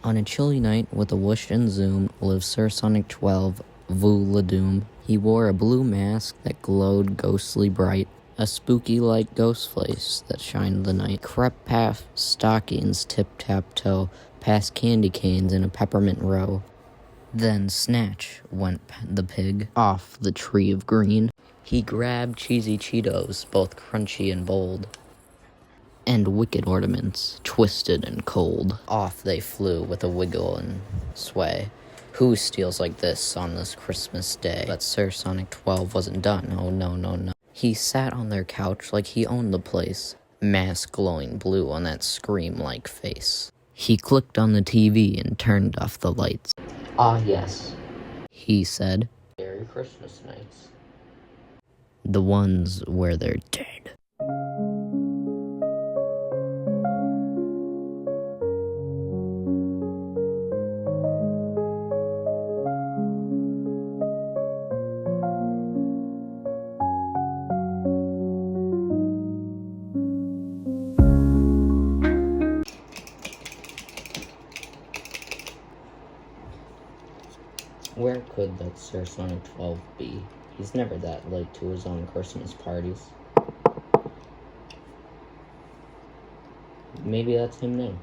On a chilly night with a whoosh and zoom lived Sir Sonic 12, Vouladoom. He wore a blue mask that glowed ghostly bright, a spooky-like ghost face that shined the night. Crept past stockings tip-tap-toe, past candy canes in a peppermint row. Then snatch went the pig off the tree of green. He grabbed cheesy Cheetos, both crunchy and bold, and wicked ornaments, twisted and cold. Off they flew with a wiggle and sway. Who steals like this on this Christmas day? But Sir Sonic 12 wasn't done, oh no, no, no. He sat on their couch like he owned the place, mask glowing blue on that scream-like face. He clicked on the TV and turned off the lights. "Ah, yes," he said. "Merry Christmas nights. The ones where they're dead." Where could that Sir Sonic 12 be? He's never that late to his own Christmas parties. Maybe that's him now.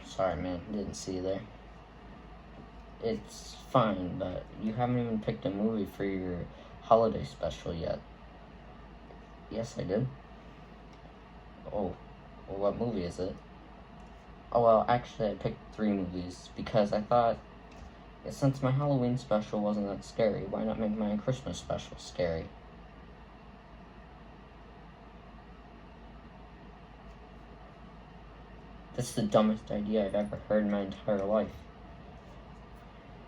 Sorry, man, didn't see you there. It's fine, but you haven't even picked a movie for your holiday special yet. Yes, I did. Oh, well, what movie is it? Oh, well, actually, I picked 3 movies because I thought, since my Halloween special wasn't that scary, why not make my Christmas special scary? That's the dumbest idea I've ever heard in my entire life.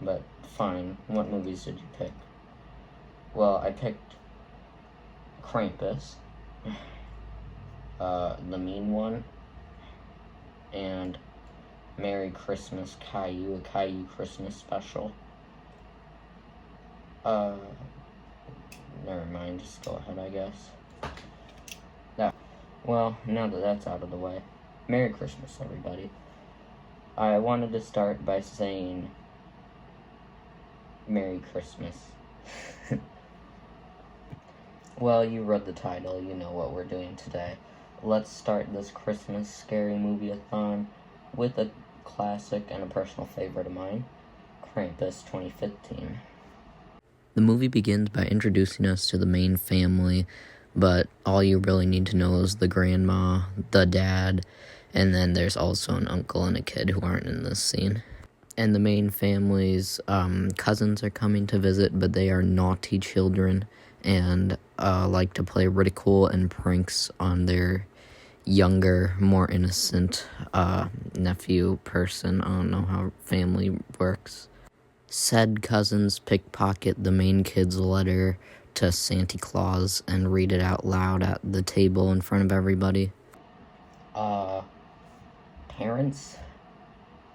But fine, what movies did you pick? Well, I picked Krampus, The Mean One, and Merry Christmas, Caillou, a Caillou Christmas special. Never mind, just go ahead, I guess. Well, now that that's out of the way, Merry Christmas, everybody. I wanted to start by saying Merry Christmas. Well, you read the title, you know what we're doing today. Let's start this Christmas scary movie-a-thon with a classic and a personal favorite of mine, Krampus 2015. The movie begins by introducing us to the main family, but all you really need to know is the grandma, the dad, and then there's also an uncle and a kid who aren't in this scene. And the main family's cousins are coming to visit, but they are naughty children and like to play ridicule and pranks on their younger, more innocent nephew person. I don't know how family works. Said cousins pickpocket the main kid's letter to Santa Claus and read it out loud at the table in front of everybody. Parents?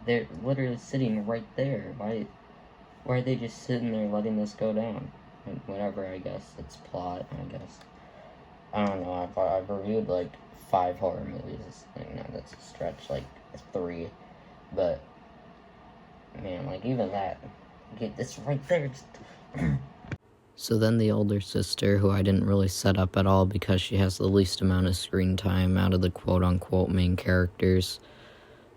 They're literally sitting right there. Why are they just sitting there letting this go down? And whatever, I guess. It's plot, I guess. I don't know, I've reviewed, like, 5 horror movies. Like, no, that's a stretch, like, 3. But, man, like, even that, get this right there, just... So then the older sister, who I didn't really set up at all because she has the least amount of screen time out of the quote-unquote main characters.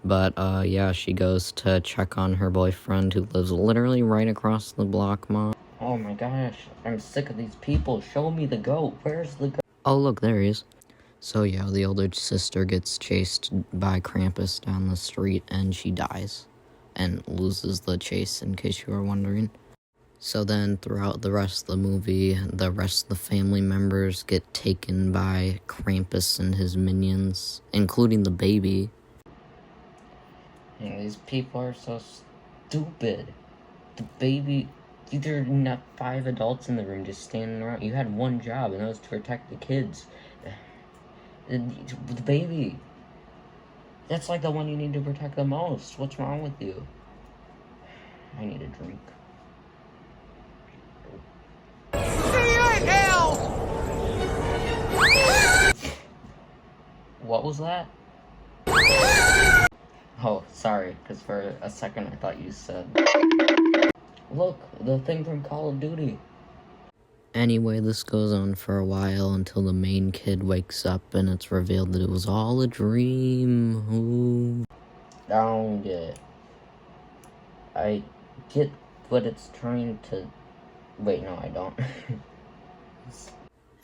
But, yeah, she goes to check on her boyfriend who lives literally right across the block, Mom. Oh my gosh, I'm sick of these people. Show me the goat. Where's the goat? Oh, look, there he is. So, yeah, the older sister gets chased by Krampus down the street, and she dies. And loses the chase, in case you were wondering. So then, throughout the rest of the movie, the rest of the family members get taken by Krampus and his minions, including the baby. And these people are so stupid. The baby There are not 5 adults in the room just standing around. You had one job, and that was to protect the kids. The baby. That's like the one you need to protect the most. What's wrong with you? I need a drink. What was that? Oh, sorry, because for a second I thought you said... Look, the thing from Call of Duty. Anyway, this goes on for a while until the main kid wakes up and it's revealed that it was all a dream. Ooh. I don't get it. I get what it's trying to... Wait, no, I don't.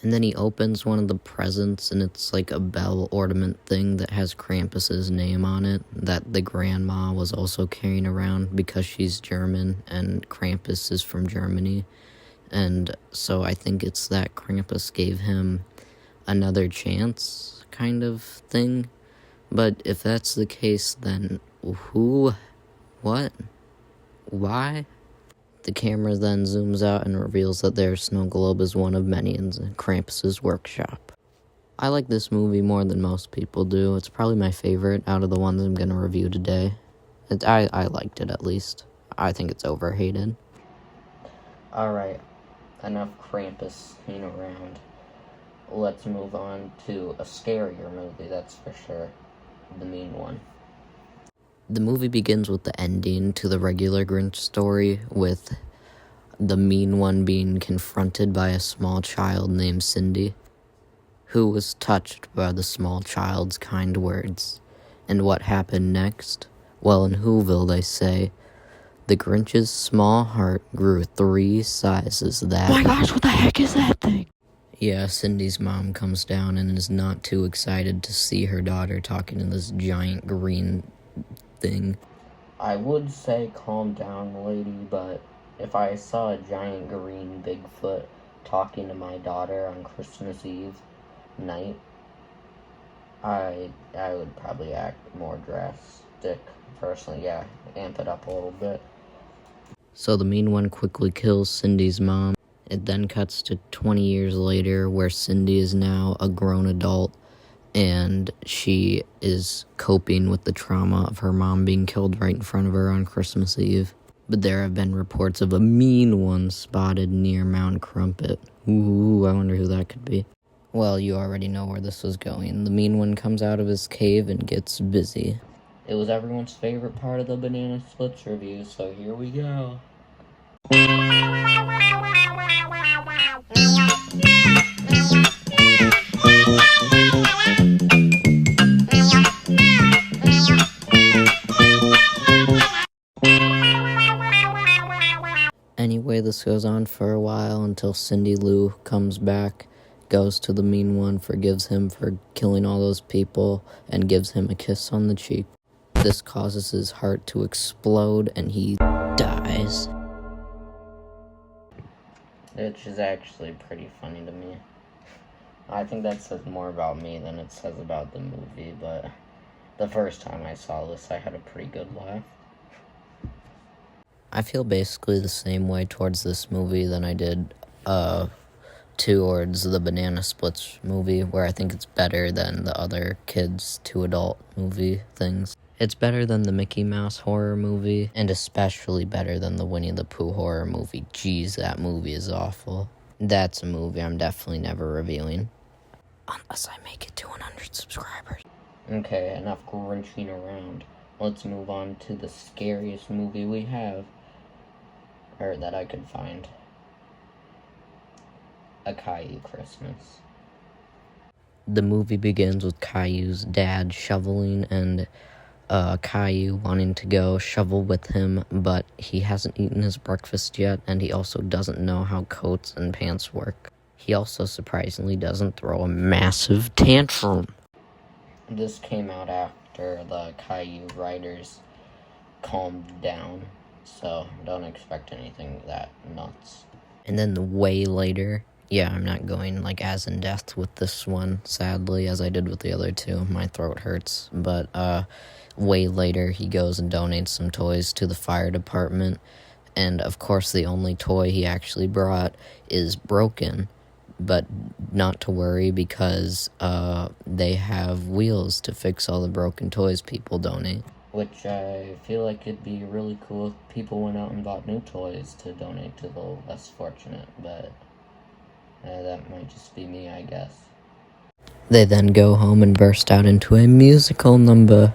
And then he opens one of the presents, and it's like a bell ornament thing that has Krampus's name on it, that the grandma was also carrying around because she's German, and Krampus is from Germany. And so I think it's that Krampus gave him another chance kind of thing. But if that's the case, then who? What? Why? The camera then zooms out and reveals that their snow globe is one of many in Krampus's workshop. I like this movie more than most people do. It's probably my favorite out of the ones I'm going to review today. I liked it, at least. I think it's overhated. Alright, enough Krampus hanging around. Let's move on to a scarier movie, that's for sure. The Mean One. The movie begins with the ending to the regular Grinch story, with the Mean One being confronted by a small child named Cindy, who was touched by the small child's kind words. And what happened next? Well, in Whoville they say, the Grinch's small heart grew 3 sizes that... Oh my gosh, what the heck is that thing? Yeah, Cindy's mom comes down and is not too excited to see her daughter talking to this giant green thing. I would say calm down, lady, but if I saw a giant green Bigfoot talking to my daughter on Christmas Eve night, I would probably act more drastic, personally, yeah, amp it up a little bit. So the Mean One quickly kills Cindy's mom. It then cuts to 20 years later, where Cindy is now a grown adult, and she is coping with the trauma of her mom being killed right in front of her on Christmas Eve. But there have been reports of a Mean One spotted near Mount Crumpet. Ooh, I wonder who that could be. Well, you already know where this was going. The Mean One comes out of his cave and gets busy. It was everyone's favorite part of the Banana Splits review, so here we go. Anyway, this goes on for a while until Cindy Lou comes back, goes to the Mean One, forgives him for killing all those people, and gives him a kiss on the cheek. This causes his heart to explode, and he dies. Which is actually pretty funny to me. I think that says more about me than it says about the movie, but the first time I saw this, I had a pretty good laugh. I feel basically the same way towards this movie than I did towards the Banana Splits movie, where I think it's better than the other kids' 2-adult movie things. It's better than the Mickey Mouse horror movie, and especially better than the Winnie the Pooh horror movie. Jeez, that movie is awful. That's a movie I'm definitely never reviewing. Unless I make it to 100 subscribers. Okay, enough grinching around. Let's move on to the scariest movie we have. Or that I could find. A Caillou Christmas. The movie begins with Caillou's dad shoveling and Caillou wanting to go shovel with him, but he hasn't eaten his breakfast yet, and he also doesn't know how coats and pants work. He also surprisingly doesn't throw a massive tantrum. This came out after the Caillou writers calmed down, so don't expect anything that nuts. And then way later, yeah, I'm not going as in depth with this one, sadly, as I did with the other two. My throat hurts, but way later he goes and donates some toys to the fire department, And of course, the only toy he actually brought is broken. But not to worry, because they have wheels to fix all the broken toys people donate. Which I feel like it'd be really cool if people went out and bought new toys to donate to the less fortunate, but that might just be me, I guess. They then go home and burst out into a musical number.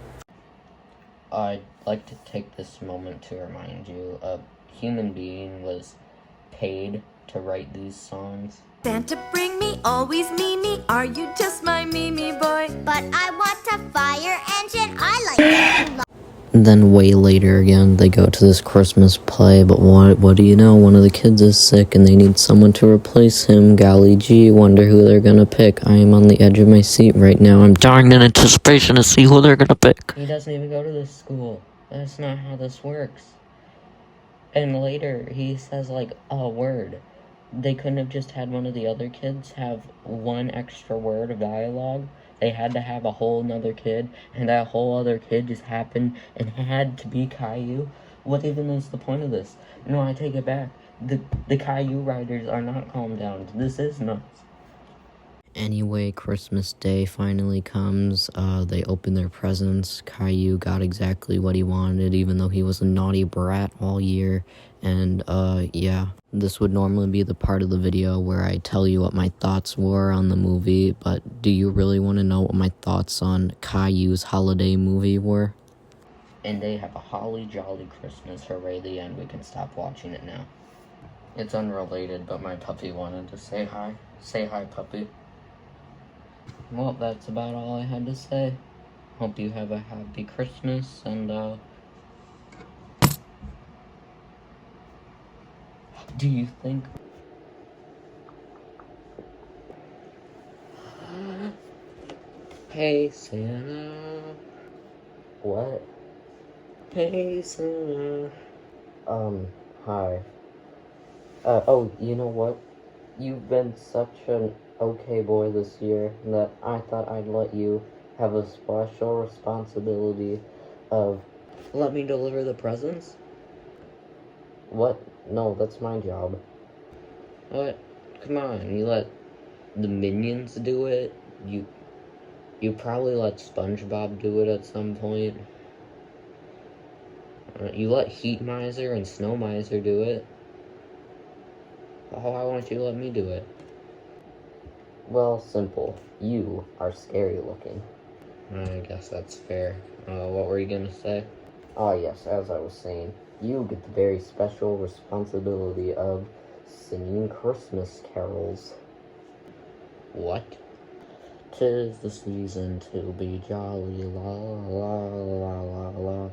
I'd like to take this moment to remind you, a human being was paid to write these songs. Santa, bring me always me, are you just my me boy? But I want a fire engine, I like it. Then way later again, they go to this Christmas play, but what do you know, one of the kids is sick and they need someone to replace him. Golly gee, wonder who they're gonna pick. I am on the edge of my seat right now. I'm dying in anticipation to see who they're gonna pick. He doesn't even go to this school. That's not how this works. And later, he says like a word. They couldn't have just had one of the other kids have one extra word of dialogue. They had to have a whole nother kid, and that whole other kid just happened and had to be Caillou. What even is the point of this? No, I take it back. The Caillou riders are not calmed down. This is nuts. Anyway, Christmas Day finally comes. They open their presents. Caillou got exactly what he wanted, even though he was a naughty brat all year. And, yeah. This would normally be the part of the video where I tell you what my thoughts were on the movie, but do you really want to know what my thoughts on Caillou's holiday movie were? And they have a holly jolly Christmas. Hooray, the end. We can stop watching it now. It's unrelated, but my puppy wanted to say hi. Say hi, puppy. Well, that's about all I had to say. Hope you have a happy Christmas, and, do you think... Hey, Santa. What? Hey, Santa. Hi. Oh, you know what? You've been such an okay boy this year that I thought I'd let you have a special responsibility of... Let me deliver the presents? What? No, that's my job. What? Come on, you let the minions do it? You probably let SpongeBob do it at some point. You let Heat Miser and Snow Miser do it. Oh, why won't you let me do it? Well, simple. You are scary looking. I guess that's fair. What were you gonna say? Oh yes, as I was saying, you get the very special responsibility of singing Christmas carols. What? 'Tis the season to be jolly, la la la la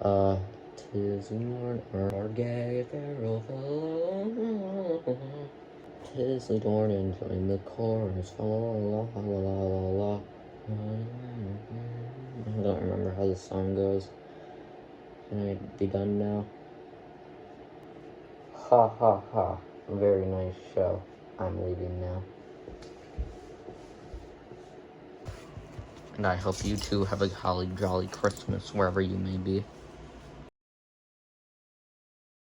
la. 'Tis morn our gay farewell, la. 'Tis the dawn and join the chorus, la la la la la la. I don't remember how the song goes. Can I be done now? Ha ha ha. Very nice show. I'm leaving now. And I hope you two have a holly jolly Christmas wherever you may be.